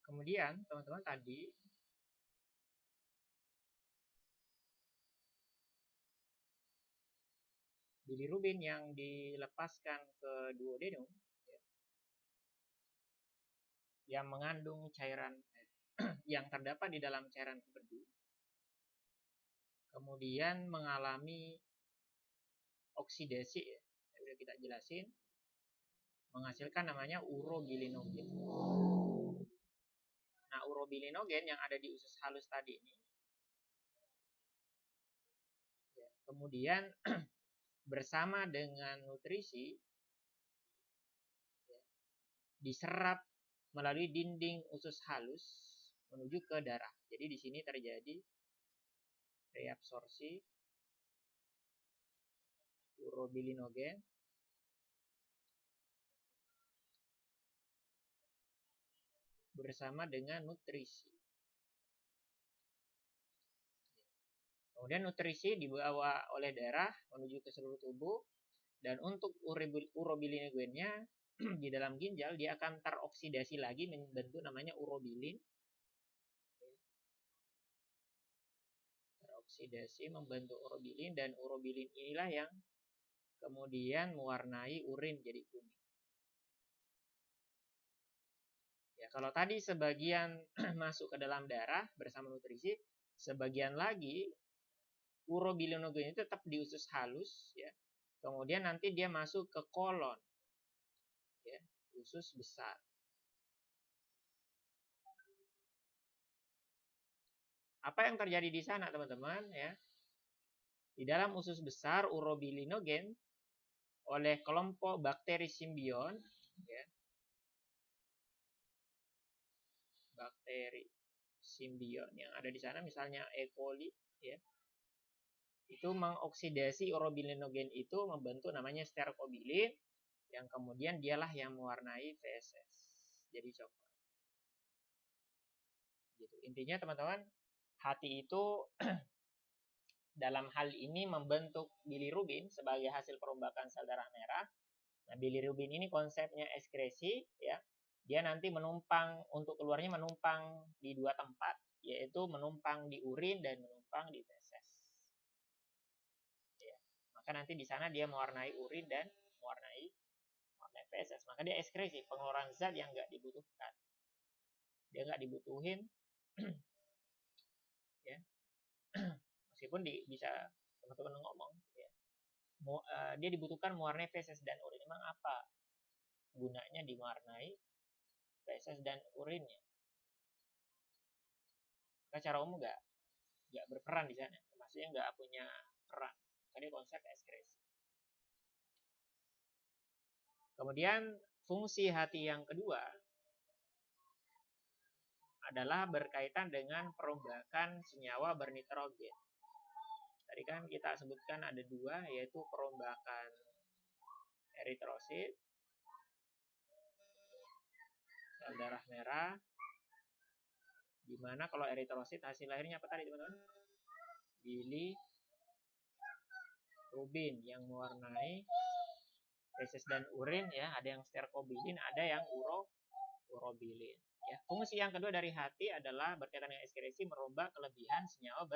Kemudian teman-teman tadi bilirubin yang dilepaskan ke duodenum ya, yang mengandung cairan yang terdapat di dalam cairan empedu, kemudian mengalami oksidasi ya, sudah kita jelasin, menghasilkan namanya urobilinogen. Nah, urobilinogen yang ada di usus halus tadi ini ya, kemudian bersama dengan nutrisi ya, diserap melalui dinding usus halus menuju ke darah. Jadi di sini terjadi reabsorpsi urobilinogen bersama dengan nutrisi. Kemudian nutrisi dibawa oleh darah menuju ke seluruh tubuh, dan untuk urobilinogennya di dalam ginjal dia akan teroksidasi lagi membentuk namanya urobilin. Teroksidasi membentuk urobilin, dan urobilin inilah yang kemudian mewarnai urin jadi kuning. Ya, kalau tadi sebagian masuk ke dalam darah bersama nutrisi, sebagian lagi urobilinogen itu tetap di usus halus ya. Kemudian nanti dia masuk ke kolon ya, usus besar. Apa yang terjadi di sana, teman-teman ya? Di dalam usus besar urobilinogen oleh kelompok bakteri simbion ya. Bakteri simbion yang ada di sana misalnya E. coli ya. Itu mengoksidasi urobilinogen itu membentuk namanya sterkobilin, yang kemudian dialah yang mewarnai feses jadi coklat. Gitu. Intinya teman-teman, hati itu dalam hal ini membentuk bilirubin sebagai hasil perombakan sel darah merah. Nah, bilirubin ini konsepnya ekskresi ya. Dia nanti menumpang, untuk keluarnya menumpang di dua tempat, yaitu menumpang di urin dan menumpang di feses. Ya. Maka nanti di sana dia mewarnai urin dan mewarnai feses. Maka dia ekskresi, pengeluaran zat yang nggak dibutuhkan. Dia nggak dibutuhin ya. Meskipun bisa teman-teman ngomong ya. Dia dibutuhkan mewarnai feses dan urin. Emang apa gunanya diwarnai feses dan urinnya? Maka secara umum nggak berperan di sana. Maksudnya nggak punya peran. Tadi konsep ekskresi. Kemudian fungsi hati yang kedua adalah berkaitan dengan perombakan senyawa bernitrogen. Tadi kan kita sebutkan ada dua, yaitu perombakan eritrosit, sel darah merah, di mana kalau eritrosit hasil lahirnya apa tadi teman-teman? Bilirubin yang mewarnai feses dan urin ya, ada yang sterkobilin, ada yang urobilin. Ya, fungsi yang kedua dari hati adalah berkaitan dengan ekskresi, merombak kelebihan senyawa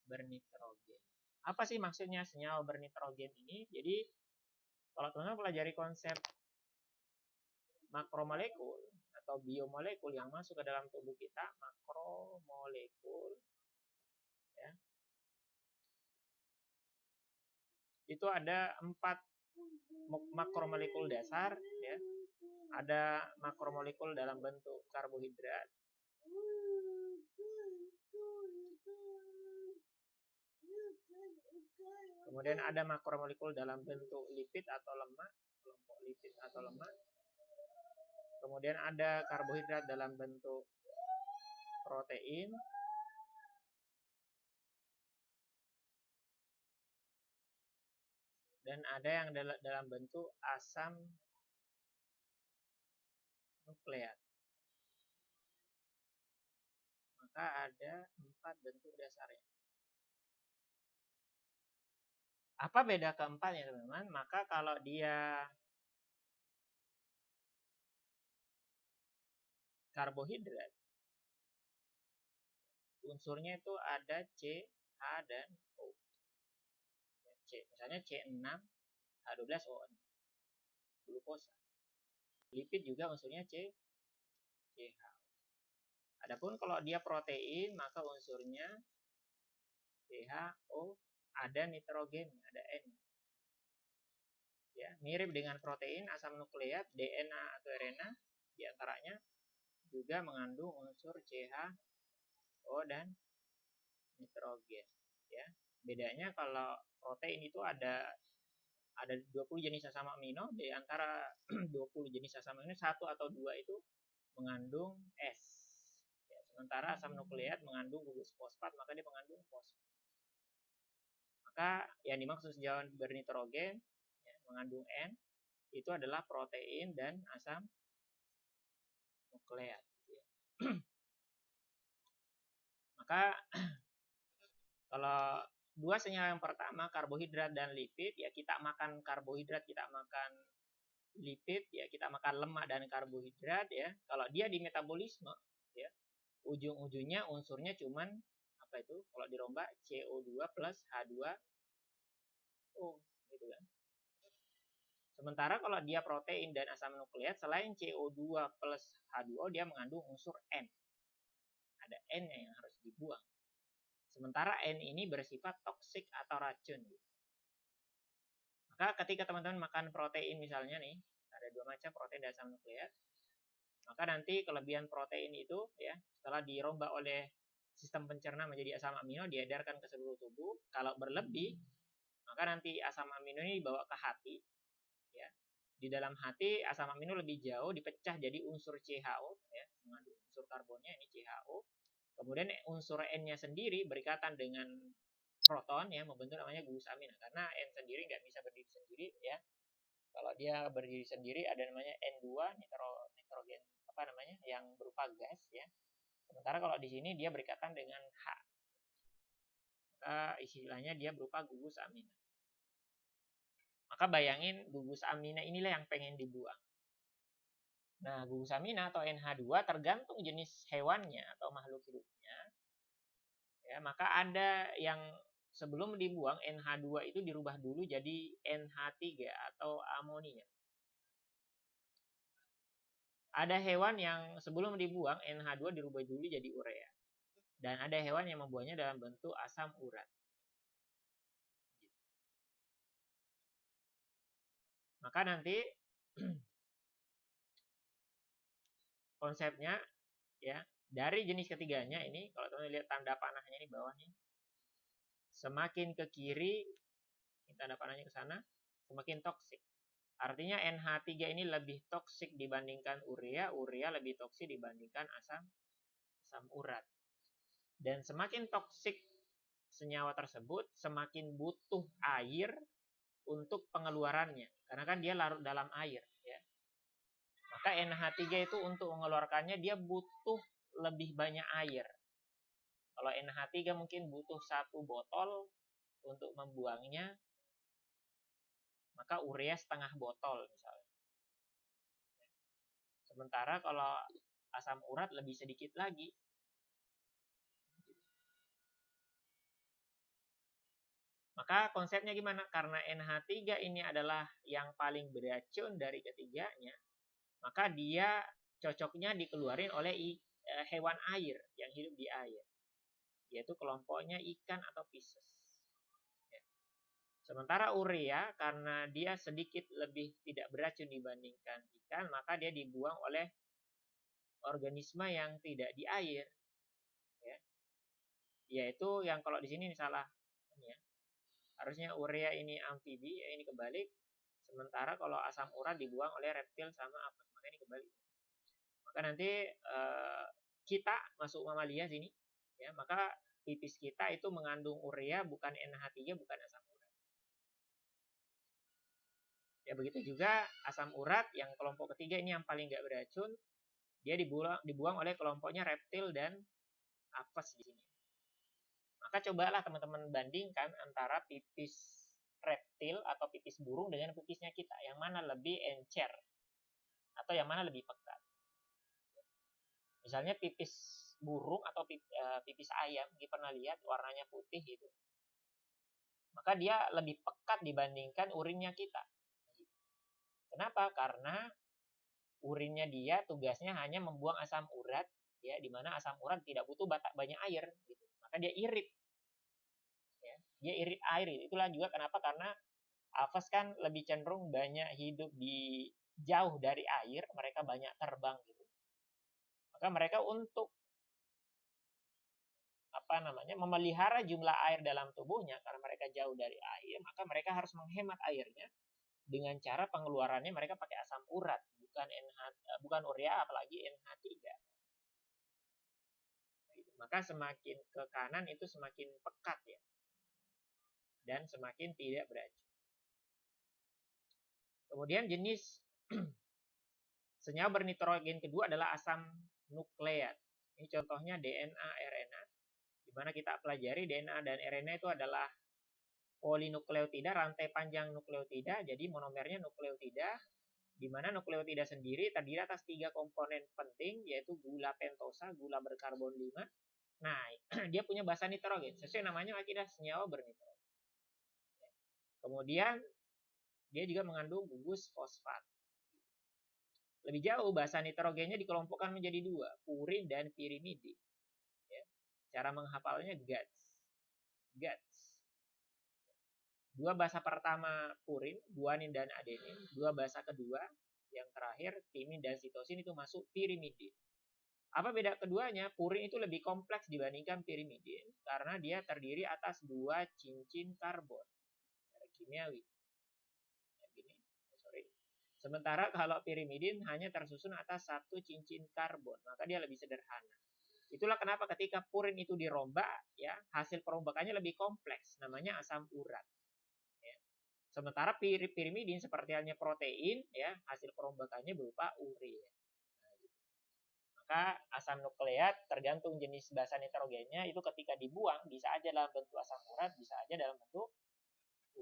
bernitrogen. Apa sih maksudnya senyawa bernitrogen ini? Jadi kalau teman-teman pelajari konsep makromolekul atau biomolekul yang masuk ke dalam tubuh kita, makromolekul ya. Itu ada 4 makromolekul dasar ya. Ada makromolekul dalam bentuk karbohidrat. Kemudian ada makromolekul dalam bentuk lipid atau lemak, kelompok lipid atau lemak. Kemudian ada karbohidrat dalam bentuk protein. Dan ada yang dalam bentuk asam nukleat. Maka ada 4 bentuk dasarnya. Apa beda keempatnya teman-teman? Maka kalau dia karbohidrat, unsurnya itu ada C, H, dan O. Misalnya C6H12O6, glukosa. Lipid juga unsurnya C, CH. Adapun kalau dia protein, maka unsurnya CHO, ada nitrogen, ada N. Ya, mirip dengan protein, asam nukleat, DNA atau RNA, diantaranya juga mengandung unsur CHO dan nitrogen. Ya, bedanya kalau protein itu ada 20 jenis asam amino, di antara 20 jenis asam amino 1 atau 2 itu mengandung S. Ya, sementara asam nukleat mengandung gugus fosfat, maka dia mengandung fosfat. Maka yang dimaksud senyawa bernitrogen ya, mengandung N itu adalah protein dan asam nukleat. Ya. Maka kalau dua senyawa yang pertama, karbohidrat dan lipid, ya kita makan karbohidrat, kita makan lipid, ya kita makan lemak dan karbohidrat, ya. Kalau dia di metabolisme, ya ujung-ujungnya unsurnya cuman apa itu? Kalau dirombak CO2 plus H2O, gitu kan. Sementara kalau dia protein dan asam nukleat, selain CO2 plus H2O, dia mengandung unsur N. Ada N yang harus dibuang. Sementara N ini bersifat toksik atau racun. Maka ketika teman-teman makan protein misalnya nih, ada dua macam protein dan asam nukleat. Maka nanti kelebihan protein itu ya setelah dirombak oleh sistem pencerna menjadi asam amino, diedarkan ke seluruh tubuh. Kalau berlebih, maka nanti asam amino ini dibawa ke hati. Ya. Di dalam hati asam amino lebih jauh dipecah jadi unsur CHO, ya, mengandung unsur karbonnya ini CHO. Kemudian unsur N-nya sendiri berikatan dengan proton ya membentuk namanya gugus amina, karena N sendiri nggak bisa berdiri sendiri ya. Kalau dia berdiri sendiri ada namanya N2 nitrogen apa namanya yang berupa gas ya. Sementara kalau di sini dia berikatan dengan H. Maka istilahnya dia berupa gugus amina. Maka bayangin gugus amina inilah yang pengen dibuang. Nah, gugus amina atau NH2 tergantung jenis hewannya atau makhluk hidupnya. Ya, maka ada yang sebelum dibuang NH2 itu dirubah dulu jadi NH3 atau amonia. Ada hewan yang sebelum dibuang NH2 dirubah dulu jadi urea. Dan ada hewan yang membuangnya dalam bentuk asam urat. Maka nanti konsepnya ya dari jenis ketiganya ini, kalau teman lihat tanda panahnya di bawah nih, semakin ke kiri tanda panahnya ke sana, semakin toksik. Artinya NH3 ini lebih toksik dibandingkan urea, urea lebih toksik dibandingkan asam urat. Dan semakin toksik senyawa tersebut, semakin butuh air untuk pengeluarannya, karena kan dia larut dalam air ya. Maka NH3 itu untuk mengeluarkannya dia butuh lebih banyak air. Kalau NH3 mungkin butuh 1 botol untuk membuangnya, maka urea setengah botol misalnya. Sementara kalau asam urat lebih sedikit lagi. Maka konsepnya gimana? Karena NH3 ini adalah yang paling beracun dari ketiganya, maka dia cocoknya dikeluarin oleh hewan air yang hidup di air, yaitu kelompoknya ikan atau Pisces. Ya. Sementara urea karena dia sedikit lebih tidak beracun dibandingkan ikan, maka dia dibuang oleh organisme yang tidak di air, ya. Yaitu yang kalau di sini salah, ya. Harusnya urea ini amfibi, ya ini kebalik. Sementara kalau asam urat dibuang oleh reptil sama apa, maka ini kebalik. Maka nanti kita masuk mamalia sini, ya maka pipis kita itu mengandung urea bukan NH3 bukan asam urat. Ya begitu juga asam urat yang kelompok ketiga ini yang paling nggak beracun, dia dibuang oleh kelompoknya reptil dan apes di sini. Maka cobalah teman-teman bandingkan antara pipis reptil atau pipis burung dengan pipisnya kita, yang mana lebih encer atau yang mana lebih pekat. Misalnya pipis burung atau pipis ayam, dia pernah lihat warnanya putih gitu. Maka dia lebih pekat dibandingkan urinnya kita. Kenapa? Karena urinnya dia tugasnya hanya membuang asam urat, ya, di mana asam urat tidak butuh banyak air, gitu. Maka dia irit, ya, dia irit air. Itulah juga kenapa, karena aves kan lebih cenderung banyak hidup di jauh dari air, mereka banyak terbang gitu. Maka mereka untuk memelihara jumlah air dalam tubuhnya, karena mereka jauh dari air, maka mereka harus menghemat airnya dengan cara pengeluarannya mereka pakai asam urat, bukan urea, apalagi NH3. Maka semakin ke kanan itu semakin pekat, ya, dan semakin tidak beracun. Kemudian jenis senyawa bernitrogen kedua adalah asam nukleat. Ini contohnya DNA, RNA, di mana kita pelajari DNA dan RNA itu adalah polinukleotida, rantai panjang nukleotida, jadi monomernya nukleotida, di mana nukleotida sendiri terdiri atas 3 komponen penting, yaitu gula pentosa, gula berkarbon 5. Nah, dia punya basa nitrogen, sesuai namanya adalah senyawa bernitrogen. Kemudian dia juga mengandung gugus fosfat. Lebih jauh, basa nitrogennya dikelompokkan menjadi 2, purin dan pirimidin. Ya. Cara menghafalnya GATS. 2 basa pertama purin, guanin dan adenin. 2 basa kedua, yang terakhir timin dan sitosin itu masuk pirimidin. Apa beda keduanya? Purin itu lebih kompleks dibandingkan pirimidin karena dia terdiri atas 2 cincin karbon secara kimiawi. Sementara kalau pirimidin hanya tersusun atas 1 cincin karbon, maka dia lebih sederhana. Itulah kenapa ketika purin itu dirombak, ya, hasil perombakannya lebih kompleks, namanya asam urat. Ya. Sementara pirimidin seperti halnya protein, ya, hasil perombakannya berupa urea. Maka asam nukleat tergantung jenis basa nitrogennya, itu ketika dibuang bisa aja dalam bentuk asam urat, bisa aja dalam bentuk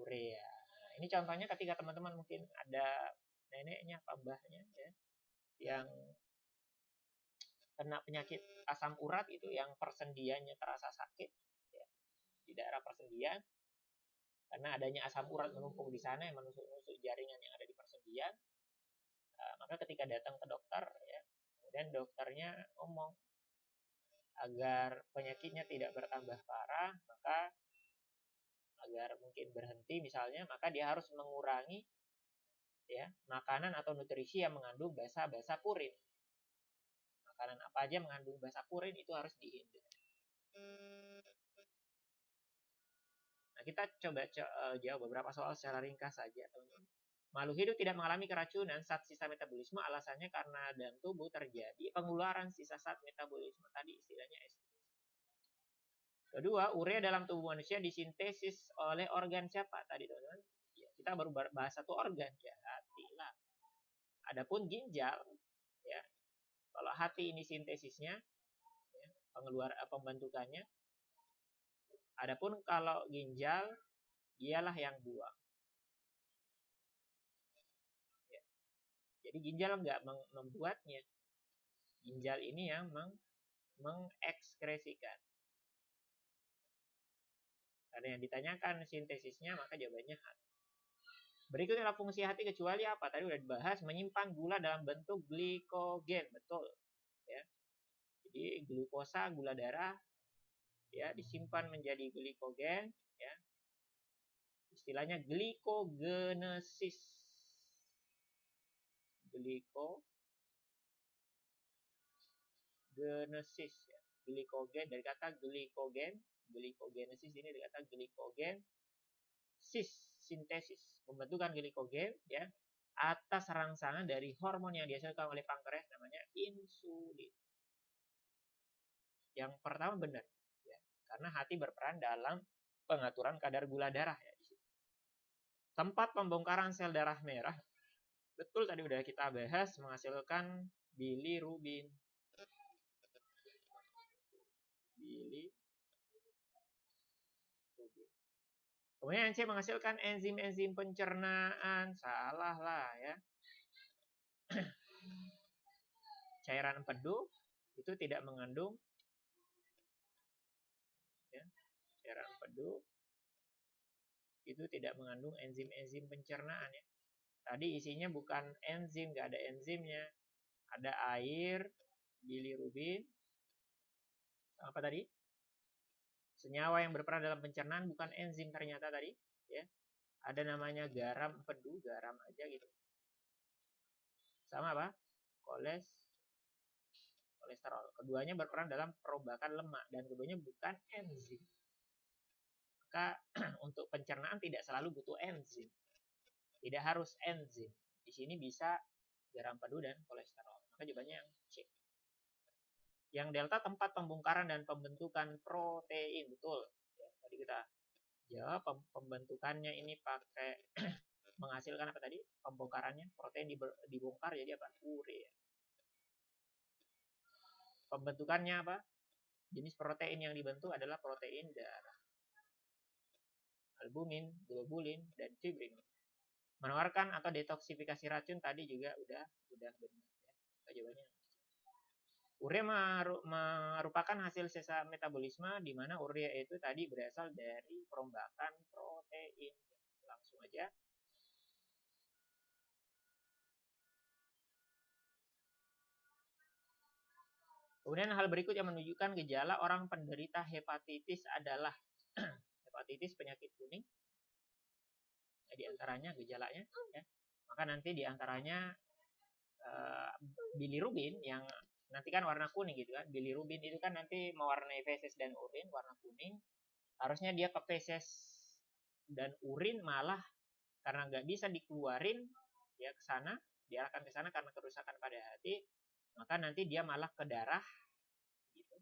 urea. Nah, ini contohnya ketika teman-teman mungkin ada neneknya apa mbahnya, ya, yang kena penyakit asam urat itu, yang persendiannya terasa sakit, ya, di daerah persendian karena adanya asam urat menumpuk di sana yang menusuk-nusuk jaringan yang ada di persendian. Maka ketika datang ke dokter, ya, kemudian dokternya ngomong agar penyakitnya tidak bertambah parah, maka agar mungkin berhenti misalnya, maka dia harus mengurangi, ya, makanan atau nutrisi yang mengandung basa purin. Makanan apa aja mengandung basa purin itu harus dihindari. Nah, kita coba jawab beberapa soal secara ringkas saja, teman-teman. Makhluk hidup tidak mengalami keracunan saat sisa metabolisme, alasannya karena dalam tubuh terjadi pengeluaran sisa saat metabolisme, tadi istilahnya ST. Kedua, urea dalam tubuh manusia disintesis oleh organ siapa? Tadi, teman-teman, ya, kita baru bahas satu organ, ya, hati lah. Adapun ginjal, ya, kalau hati ini sintesisnya, ya, pembentukannya. Adapun kalau ginjal, dialah yang buang. Ya. Jadi ginjal nggak membuatnya. Ginjal ini yang mengekskresikan. Karena yang ditanyakan sintesisnya, maka jawabannya hati. Berikutnya adalah fungsi hati kecuali apa? Tadi udah dibahas, menyimpan gula dalam bentuk glikogen, betul. Ya. Jadi glukosa, gula darah, ya, disimpan menjadi glikogen, ya. Istilahnya glikogenesis. Glikogenesis, ya. Glikogen dari kata glikogen, glikogenesis ini dari kata glikogen sintesis, pembentukan glikogen, ya, atas rangsangan dari hormon yang dihasilkan oleh pankreas namanya insulin. Yang pertama benar, ya, karena hati berperan dalam pengaturan kadar gula darah, ya, di situ. Tempat pembongkaran sel darah merah, betul tadi udah kita bahas, menghasilkan bilirubin. Kemudian enzim menghasilkan enzim-enzim pencernaan, salah lah, ya. Cairan empedu itu tidak mengandung ya, cairan empedu itu tidak mengandung enzim-enzim pencernaan ya. Tadi isinya bukan enzim, nggak ada enzimnya. Ada air, bilirubin, apa tadi? Senyawa yang berperan dalam pencernaan bukan enzim ternyata tadi, ya. Ada namanya garam empedu, garam aja gitu. Sama apa? Kolesterol. Keduanya berperan dalam perombakan lemak dan keduanya bukan enzim. Maka untuk pencernaan tidak selalu butuh enzim. Tidak harus enzim. Di sini bisa garam empedu dan kolesterol. Maka jawabannya yang C. Yang delta tempat pembongkaran dan pembentukan protein, betul. Ya, tadi kita jawab pembentukannya ini pakai menghasilkan apa tadi? Pembongkarannya protein dibongkar jadi apa? Urea. Pembentukannya apa? Jenis protein yang dibentuk adalah protein darah. Albumin, globulin, dan fibrin. Mengeluarkan atau detoksifikasi racun tadi juga udah benar ya. Jawabannya urea merupakan hasil sisa metabolisme di mana urea itu tadi berasal dari perombakan protein. Langsung aja. Kemudian hal berikut yang menunjukkan gejala orang penderita hepatitis adalah hepatitis penyakit kuning. Nah, di antaranya gejalanya ya. Maka nanti di antaranya bilirubin yang nanti kan warna kuning gitu kan. Bilirubin itu kan nanti mewarnai feses dan urin warna kuning. Harusnya dia ke feses dan urin malah karena nggak bisa dikeluarin ya ke sana, diarahkan ke sana karena kerusakan pada hati, maka nanti dia malah ke darah gitu.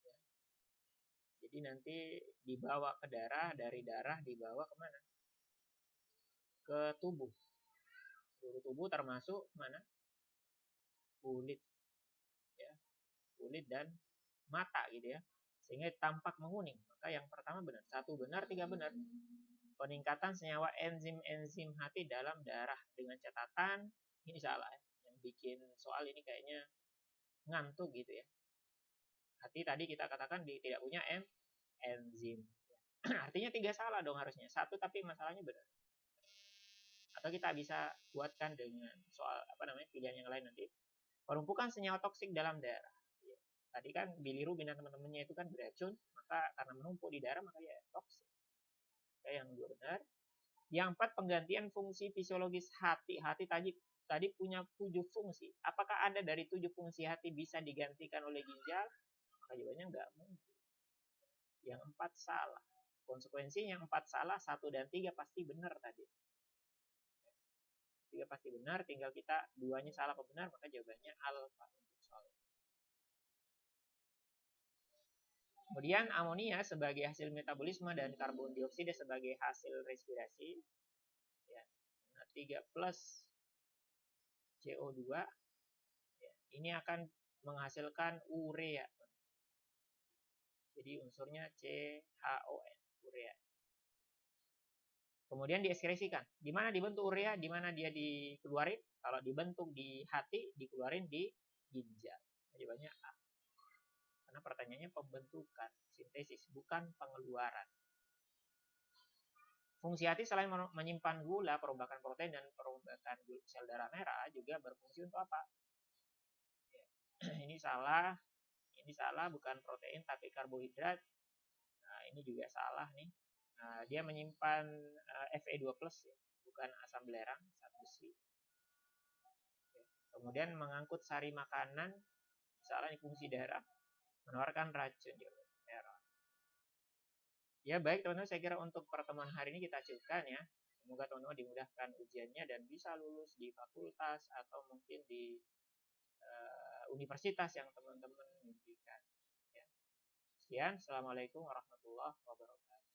Ya. Jadi nanti dibawa ke darah, dari darah dibawa kemana? Ke tubuh. Seluruh tubuh termasuk mana? Kulit. Ya. Kulit dan mata gitu ya. Sehingga tampak menguning. Maka yang pertama benar. 1 benar, 3 benar. Peningkatan senyawa enzim-enzim hati dalam darah dengan catatan ini salah ya. Yang bikin soal ini kayaknya ngantuk gitu ya. Hati tadi kita katakan tidak punya enzim. Artinya 3 salah dong harusnya. 1 tapi masalahnya benar. Atau kita bisa buatkan dengan soal apa namanya pilihan yang lain nanti. Penumpukan senyawa toksik dalam darah. Ya. Tadi kan bilirubin dan teman-temannya itu kan beracun, maka karena menumpuk di darah maka ya toksik. Yang 2 benar. Yang 4 penggantian fungsi fisiologis hati. Hati tadi punya 7 fungsi. Apakah ada dari 7 fungsi hati bisa digantikan oleh ginjal? Maka jawabannya enggak mungkin. Yang 4 salah. Konsekuensinya yang 4 salah, 1 dan 3 pasti benar tadi. 3 pasti benar, tinggal kita 2-nya salah atau benar, maka jawabannya alfa untuk soal ini. Kemudian amonia sebagai hasil metabolisme dan karbon dioksida sebagai hasil respirasi. Ya. Nah, 3 plus CO2 ya, ini akan menghasilkan urea. Jadi unsurnya CHON, urea. Kemudian diekskresikan. Di mana dibentuk urea, di mana dia dikeluarin? Kalau dibentuk di hati, dikeluarin di ginjal. Jawabannya A. Karena pertanyaannya pembentukan, sintesis, bukan pengeluaran. Fungsi hati selain menyimpan gula, perombakan protein, dan perombakan sel darah merah juga berfungsi untuk apa? Ya. Ini salah, bukan protein tapi karbohidrat. Nah, ini juga salah nih. Nah, dia menyimpan Fe2+, ya, bukan asam belerang, zat besi. Ya. Kemudian mengangkut sari makanan, salah nih fungsi darah, menawarkan racun. Ya baik teman-teman, saya kira untuk pertemuan hari ini kita cukupkan ya. Semoga teman-teman dimudahkan ujiannya dan bisa lulus di fakultas atau mungkin di universitas yang teman-teman impikan. Ya. Sekian, assalamualaikum warahmatullahi wabarakatuh.